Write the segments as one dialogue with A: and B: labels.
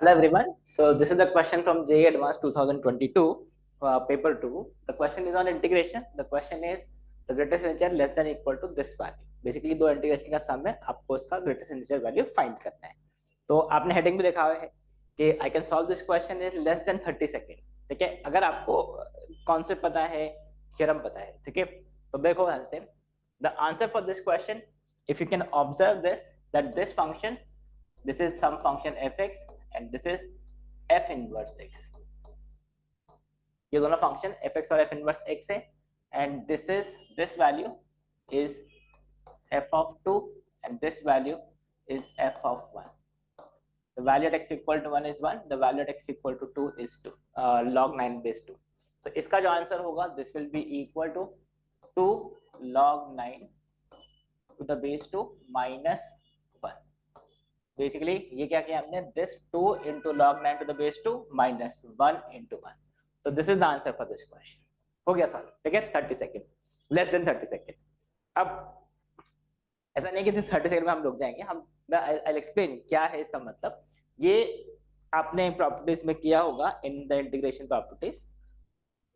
A: Hello everyone. So this is the question from JEE Advanced 2022, paper 2. The question is on integration. The question is the greatest integer less than equal to this value. Basically दो integration का सम है, आपको उसका greatest integer value find करना है. तो आपने heading में देखा है कि I can solve this question is less then 30 second. ठीक है, अगर आपको कॉन्सेप्ट पता है, थ्योरम पता है, ठीक है, तो देखो answer. The answer for this question, if you can observe this, that this function, this is some function fx and this is f inverse x. ये दोनों फंक्शन fx और f inverse x है and this value is f of 2 and this value is f of 1. The value at x equal to 1 is 1, the value at x equal to 2 is 2, log 9 base 2. तो इसका जो answer होगा this will be equal to 2 log 9 to the base 2 minus 1. Basically ये क्या किया हमने, this 2 into log 9 to the base 2 minus 1 into 1. तो this is the answer for this question. हो गया सॉल्व. ठीक है, 30 सेकेंड, लेस देन 30 सेकेंड. अब ऐसा नहीं कि सिर्फ 30 सेकेंड में हम रुक जाएंगे, हम आई एक्सप्लेन क्या है इसका मतलब. ये आपने प्रॉपर्टीज में किया होगा इन द इंटीग्रेशन प्रॉपर्टीज,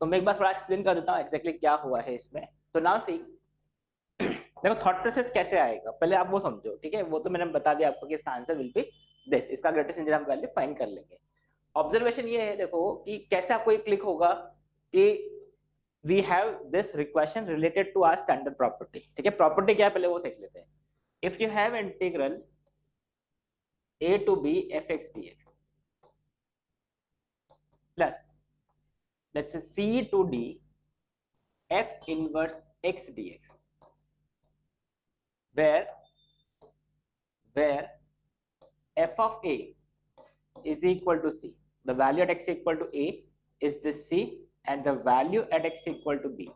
A: तो मैं एक बार थोड़ा एक्सप्लेन कर देता हूँ एक्जैक्टली क्या हुआ है इसमें. तो नाउ सी, देखो थॉट प्रोसेस कैसे आएगा पहले आप वो समझो. ठीक है, वो तो मैंने बता दिया आपको कि इसका आंसर विल बी दिस, इसका ग्रेटेस्ट इंटीजर हम वैल्यू फाइंड कर लेंगे. ऑब्जर्वेशन ये है देखो कि कैसे आपको ये क्लिक होगा कि we have this equation related to our standard property. ठीक है, प्रॉपर्टी क्या है पहले वो सीख लेते हैं. If you have integral a to b fx dx plus let's say c to d f inverse x dx, where f of a is equal to c, the value at x equal to a is this c and the value at x equal to b,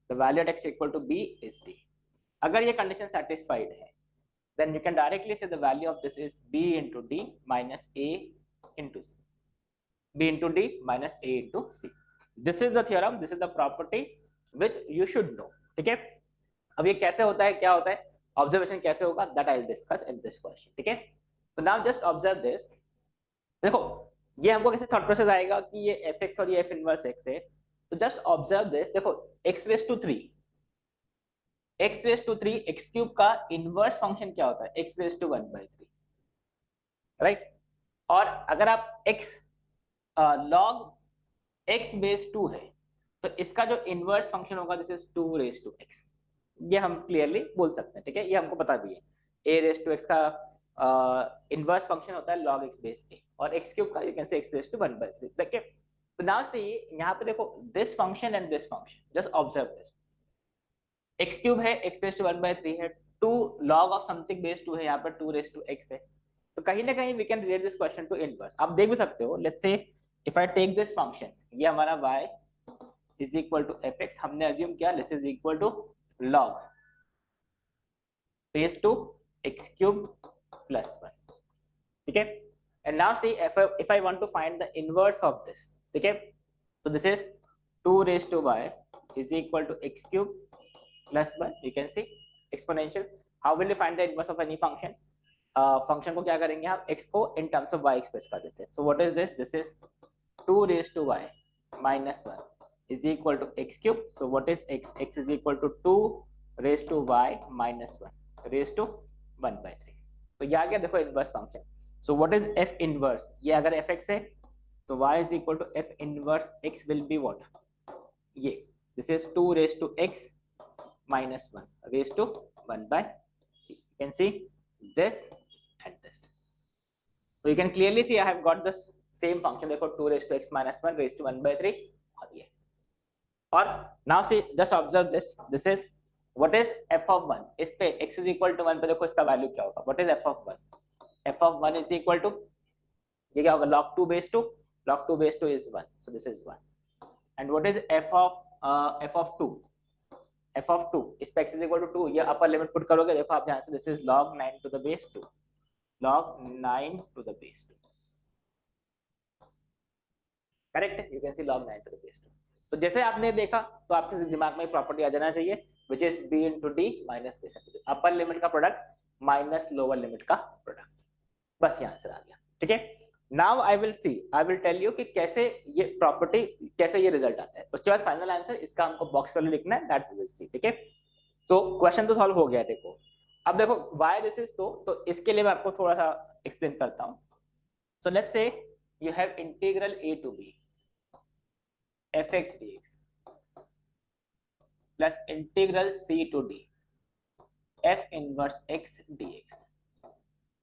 A: the value at x equal to b is d. अगर ये condition satisfied है, then you can directly say the value of this is b into d minus a into c, b into d minus a into c. This is the theorem, this is the property which you should know. ठीक है, अब ये कैसे होता है, क्या होता है, ऑब्जर्वेशन कैसे होगा, that I will discuss in this question. ठीक है, तो नाउ जस्ट ऑब्जर्व दिस. देखो ये हमको कैसे थॉट प्रोसेस आएगा कि ये fx और ये f इनवर्स x है. तो जस्ट ऑब्जर्व दिस, देखो x raise to 3, x raise to 3 x cube का इनवर्स फंक्शन क्या होता है, x रेज टू 1/3, राइट. और अगर आप x log x बेस 2 है तो इसका जो इनवर्स फंक्शन होगा this is 2 raise to x. ये हम क्लियरली बोल सकते हैं. ठीक है, ये हमको पता भी है. a रेज टू x का इनवर्स फंक्शन होता है log x बेस a और x क्यूब का you can say x raise to 1/3. देखिए, तो नाउ सी यहाँ पे देखो this function and this function, just observe this. x cube है, x रेज टू 1/3 है, 2 log ऑफ समथिंग बेस 2 है, यहाँ पर 2 रेज टू x है. तो कहीं ना कहीं we can relate this question to inverse. आप देख भी सकते हो, let's say if I take this function, ये हमारा y is equal to fx, हमने अज्यूम किया this is equal to log base 2 x cube plus 1. ठीक है, and now see if I want to find the inverse of this. ठीक है, so this is 2 raised to y is equal to x cube plus 1. you can see exponential. how will you find the inverse of any function? Function को क्या करेंगे हम, x को in terms of y express कर देते हैं. so what is this? this is 2 raised to y minus 1 is equal to x cube. so what is x? x is equal to 2 raised to y minus 1 raised to 1/3. तो ये आ गया देखो inverse function. so what is f inverse? ये अगर fx है तो y is equal to f inverse x will be what? ये this is 2 raised to x minus 1 raised to 1/3. you can see this and this. so you can clearly see I have got this same function. देखो 2 raised to x minus 1 raised to 1/3 और ये. और now see just observe this. this is what is f of 1? इस पे x is equal to 1 पे देखो इसका value क्या होगा. what is f of 1? f of 1 is equal to, ये क्या होगा, log 2 base 2. log 2 base 2 is 1, so this is 1. and what is f of 2? f of 2, इस पे x is equal to 2, ये अपर लिमिट पुट करोगे देखो आप ध्यान से, this is log 9 to the base 2, log 9 to the base 2. Correct, you can see log 9 to the base 2. तो जैसे आपने देखा तो आपके दिमाग में प्रॉपर्टी आ जाना चाहिए which is b into d minus this, upper limit का प्रोडक्ट माइनस लोअर लिमिट का प्रोडक्ट. बस ये आंसर आ गया. ठीक है, now I will tell you कि कैसे ये प्रॉपर्टी, कैसे ये रिजल्ट आता है। उसके बाद फाइनल आंसर इसका हमको बॉक्स वैल्यू लिखना है, दैट वी विल सी। ठीक है, तो क्वेश्चन तो सॉल्व हो गया। देखो अब देखो व्हाई दिस इज सो, तो इसके लिए मैं आपको थोड़ा सा एक्सप्लेन करता हूँ। So let's say you have integral a to b fx dx plus integral c to d f inverse x dx,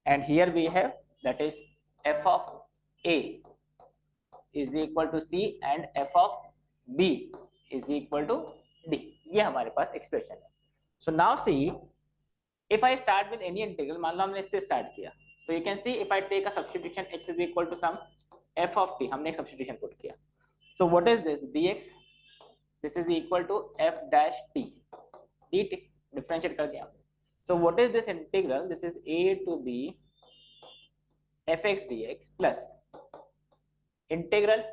A: and here we have that is f of a is equal to c and f of b is equal to d। ये हमारे पास expression है। So now see if I start with any integral, मान लो हमने इससे start किया, तो you can see if I take a substitution x is equal to some f of t, हमने एक सब्स्टिट्यूशन पुट किया। So what is this dx? This is equal to f dash t dt, differentiate कर दिया। So what is this integral? This is a to b fx dx plus integral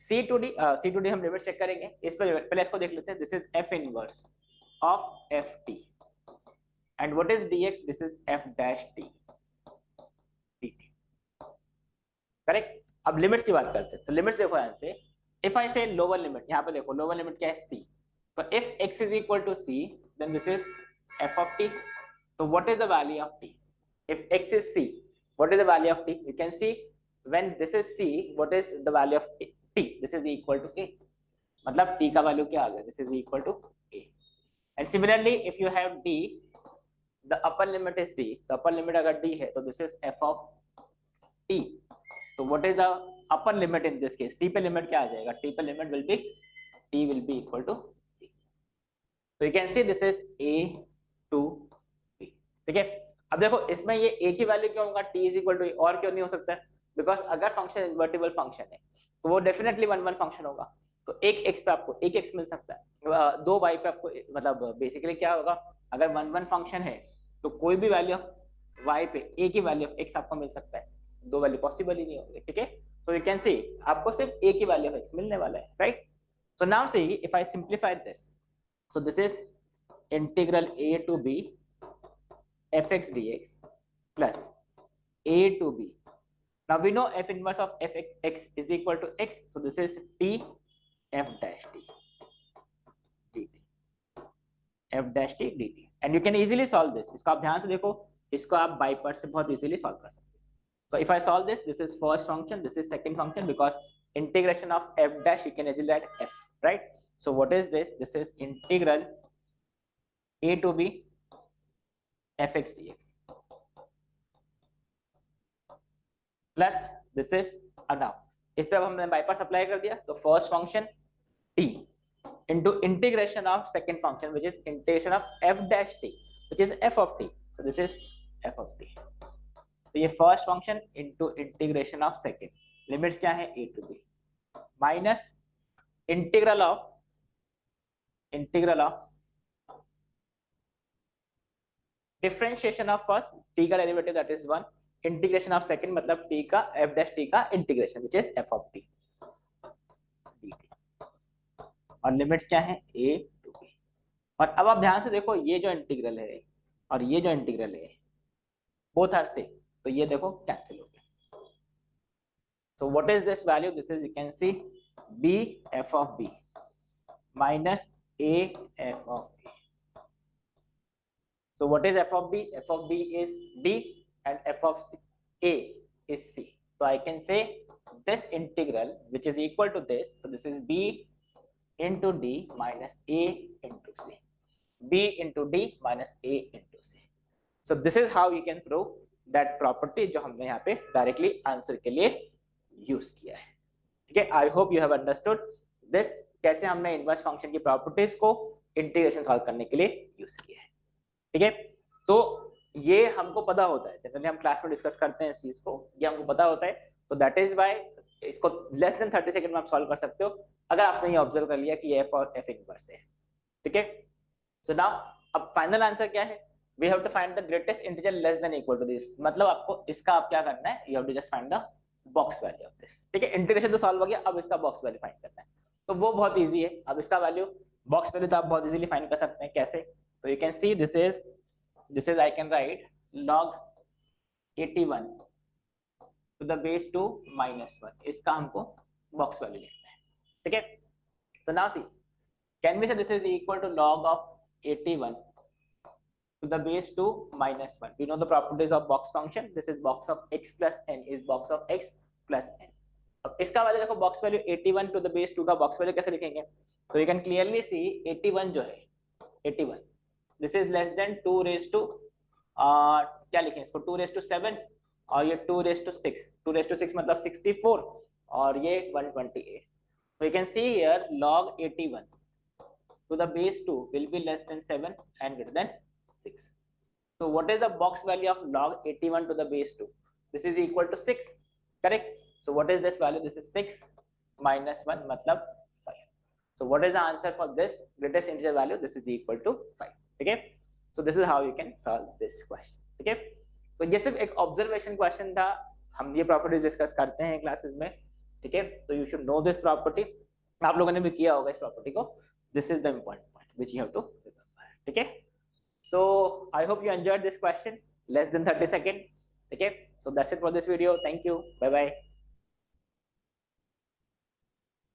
A: c to d हम limit check करेंगे। इस पर पहले इसको देख लेते हैं। This is f inverse of ft and what is dx? This is f dash t dt, correct. अब लिमिट्स की बात करते हैं, तो लिमिट्स देखो यहाँ से, इफ आई से लोअर लिमिट, यहाँ पे देखो लोअर लिमिट क्या है c, तो if x is equal to c then this is f of t। तो what is the value of t? If x is c, what is the value of t? You can see when this is c, what is the value of t? This is equal to a, मतलब t का value क्या आ गया? This is equal to a। And similarly if you have d, the upper limit is d, तो upper limit अगर d है तो this is f of t। तो what is the upper limit in this case? t पे limit क्या आ जाएगा? t पे limit will be t will be equal to t। तो you can see this is a to b। ठीक है, अब देखो इसमें ये a की वैल्यू क्यों होगा? t is equal to a, और क्यों नहीं हो सकता है? बिकॉज अगर फंक्शन इन्वर्टिबल फंक्शन है तो वो डेफिनेटली वन वन फंक्शन होगा। तो एक x पे आपको एक x मिल सकता है, दो y पे आपको, मतलब बेसिकली क्या होगा, अगर वन वन फंक्शन है तो कोई भी वैल्यू ऑफ y पे a की वैल्यू ऑफ x आपको मिल सकता है, दो वैल्यू पॉसिबल ही नहीं होंगे। ठीक है, so you can see आपको सिर्फ a की वैल्यू ऑफ x मिलने वाला है, right. so now see if I simplify this, so this is integral a to b fx dx plus a to b, now we know f inverse of fx is equal to x, so this is t f dash t dt, f dash t dt, and you can easily solve this। इसको आप ध्यान से देखो, इसको आप by part से बहुत easily solve कर सकते हो। So if I solve this, this is first function, this is second function, because integration of f dash you can easily write f, right? So what is this? This is integral a to b fx dx plus this is now इस पे अब हमने by part apply कर दिया, तो first function t into integration of second function which is integration of f dash t which is f of t, so this is f of t। तो ये first function into integration of second, limits क्या है a to b, minus integral of differentiation of first t का derivative that is 1, integration of second मतलब t का f dash t का integration which is f of t dt, और limits क्या है a to b। और अब आप ध्यान से देखो, ये जो इंटीग्रल है और ये जो इंटीग्रल है बोथ आर सेम, तो ये देखो कैंसिल हो गया। so what is this value? This is, you can see, b f of b minus a f of b। so what is f of b? F of b is d and f of a is c, so I can say this integral which is equal to this, so this is b into d minus a into c, b into d minus a into c। so this is how you can prove that property जो हमने यहाँ पे directly answer के लिए use किया है। ठीक है, I hope you have understood this, कैसे हमने इनवर्स फंक्शन की प्रॉपर्टीज को इंटीग्रेशन सॉल्व करने के लिए यूज किया है। ठीक है, तो ये हमको पता होता है, जनरली हम क्लास में डिस्कस करते हैं इस चीज को, ये हमको पता होता है, तो दैट इज व्हाई इसको लेस देन 30 सेकंड में आप सॉल्व कर सकते हो अगर आपने ये ऑब्जर्व कर लिया कि एफ और एफ इनवर्स है। ठीक है, सो नाउ अब फाइनल आंसर क्या है? we have to find the greatest integer less than equal to this, मतलब आपको इसका आप क्या करना है, you have to just find the box value of this। ठीक है, इंटीग्रेशन तो सॉल्व हो गया, अब इसका बॉक्स वैल्यू फाइंड करना है, तो वो बहुत इजी है। अब इसका वैल्यू, बॉक्स वैल्यू तो आप बहुत इजीली फाइंड कर सकते हैं, कैसे? तो you can see this is I can write log 81 to the base 2 -1, इसका हमको बॉक्स वैल्यू लेना है, ठीक है। तो now see, can we say this is equal to log of 81 to the base 2 -1. We know the properties of box function. This is box of x plus n is box of x plus n. अब इसका value देखो, box value 81 to the base 2 का box value कैसे लिखेंगे? तो you can clearly see 81 जो है 81, this is less than 2 raise to क्या लिखें इसको, 2 रेज टू 7, और ये 2 रेज टू 6, 2 रेज टू 6 मतलब 64, और ये 128. So you can see here log 81 to the base 2 will be less than 7 and greater than 6. So what is the box value of log 81 to the base 2? This is equal to 6, correct? So what is this value? This is 6 minus 1 matlab 5. So what is the answer for this greatest integer value? This is equal to 5. Okay, so this is how you can solve this question. Okay, so ये सिर्फ एक observation question था, हम ये properties discuss करते हैं classes में, ठीक है। तो you should know this property, आप लोगों ने भी किया होगा इस प्रॉपर्टी को. This is the important point which you have to remember, ठीक है। So I hope you enjoyed this question, less than 30 seconds. Okay, so that's it for this video. Thank you. Bye bye.